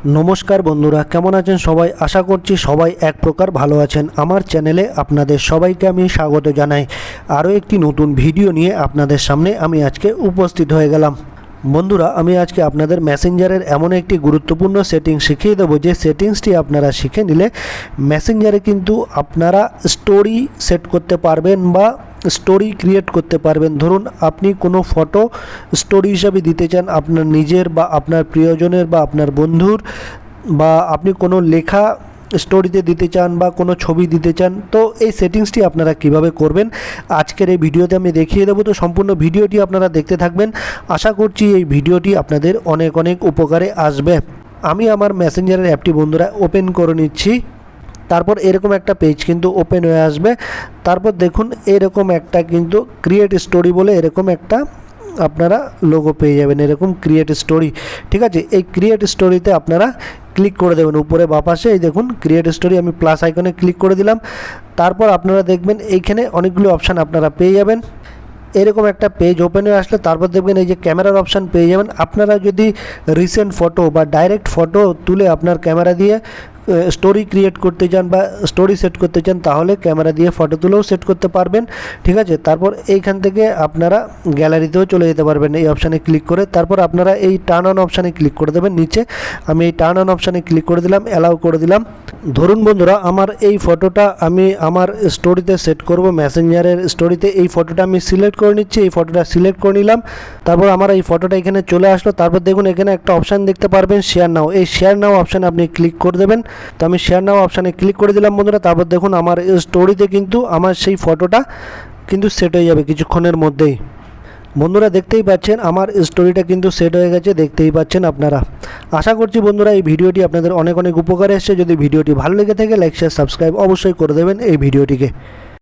নমস্কার বন্ধুরা, কেমন আছেন সবাই? আশা করছি সবাই এক প্রকার ভালো আছেন। আমার চ্যানেলে আপনাদের সবাইকে আমি স্বাগত জানাই। আরও একটি নতুন ভিডিও নিয়ে আপনাদের সামনে আমি আজকে উপস্থিত হয়ে গেলাম। বন্ধুরা, আমি আজকে আপনাদের মেসেঞ্জারের এমন একটি গুরুত্বপূর্ণ সেটিংস শিখিয়ে দেবো যে সেটিংসটি আপনারা শিখে নিলে মেসেঞ্জারে কিন্তু আপনারা স্টোরি সেট করতে পারবেন বা স্টোরি ক্রিয়েট করতে পারবেন। ধরুন আপনি কোনো ফটো স্টোরি হিসাবে দিতে চান আপনার নিজের বা আপনার প্রিয়জনের বা আপনার বন্ধুর, বা আপনি কোনো লেখা স্টোরিতে দিতে চান বা কোনো ছবি দিতে চান, তো এই সেটিংসটি আপনারা কিভাবে করবেন আজকের এই ভিডিওতে আমি দেখিয়ে দেবো। তো সম্পূর্ণ ভিডিওটি আপনারা দেখতে থাকবেন। আশা করছি এই ভিডিওটি আপনাদের অনেক অনেক উপকারে আসবে। আমি আমার মেসেঞ্জারের অ্যাপটি বন্ধুরা ওপেন করে নিচ্ছি। তারপর এরকম একটা পেজ কিন্তু ওপেন হয়ে আসবে। তারপর দেখুন এরকম একটা কিন্তু ক্রিয়েট স্টোরি বলে এরকম একটা আপনারা লোগো পেয়ে যাবেন, এরকম ক্রিয়েট স্টোরি। ঠিক আছে, এই ক্রিয়েট স্টোরিতে আপনারা ক্লিক করে দেবেন। উপরে বাঁ পাশে এই দেখুন ক্রিয়েট স্টোরি, আমি প্লাস আইকনে ক্লিক করে দিলাম। তারপর আপনারা দেখবেন এইখানে অনেকগুলো অপশান আপনারা পেয়ে যাবেন। এরকম একটা পেজ ওপেন হয়ে আসলে তারপর দেখবেন এই যে ক্যামেরার অপশান পেয়ে যাবেন। আপনারা যদি রিসেন্ট ফটো বা ডাইরেক্ট ফটো তুলে আপনার ক্যামেরা দিয়ে স্টোরি ক্রিয়েট করতে চান বা স্টোরি সেট করতে চান, তাহলে ক্যামেরা দিয়ে ফটো তুলেও সেট করতে পারবেন। ঠিক আছে, তারপর এইখান থেকে আপনারা গ্যালারিতেও চলে যেতে পারবেন এই অপশানে ক্লিক করে। তারপর আপনারা এই টার্ন অন অপশানে ক্লিক করে দেবেন নিচে। আমি এই টার্ন অন অপশানে ক্লিক করে দিলাম, অ্যালাউ করে দিলাম। ধরুন বন্ধুরা, আমার এই ফটোটা আমি আমার স্টোরিতে সেট করব, মেসেঞ্জারের স্টোরিতে এই ফটোটা আমি সিলেক্ট করে নিচ্ছি। এই ফটোটা সিলেক্ট করে নিলাম। তারপর আমার এই ফটোটা এখানে চলে আসলো। তারপর দেখুন এখানে একটা অপশান দেখতে পারবেন শেয়ার নাও। এই শেয়ার নাও অপশানে আপনি ক্লিক করে দেবেন। তো আমি শেয়ার নাও অপশানে ক্লিক করে দিলাম বন্ধুরা। তারপর দেখুন আমার স্টোরিতে কিন্তু আমার সেই ফটোটা কিন্তু সেট হয়ে যাবে কিছুক্ষণের মধ্যেই। বন্ধুরা দেখতেই পাচ্ছেন আমার স্টোরিটা কিন্তু সেট হয়ে গেছে, দেখতেই পাচ্ছেন আপনারা। আশা করছি বন্ধুরা এই ভিডিওটি আপনাদের অনেক অনেক উপকারে এসেছে। যদি ভিডিওটি ভালো লেগে থাকে লাইক শেয়ার সাবস্ক্রাইব অবশ্যই করে দেবেন এই ভিডিওটিকে।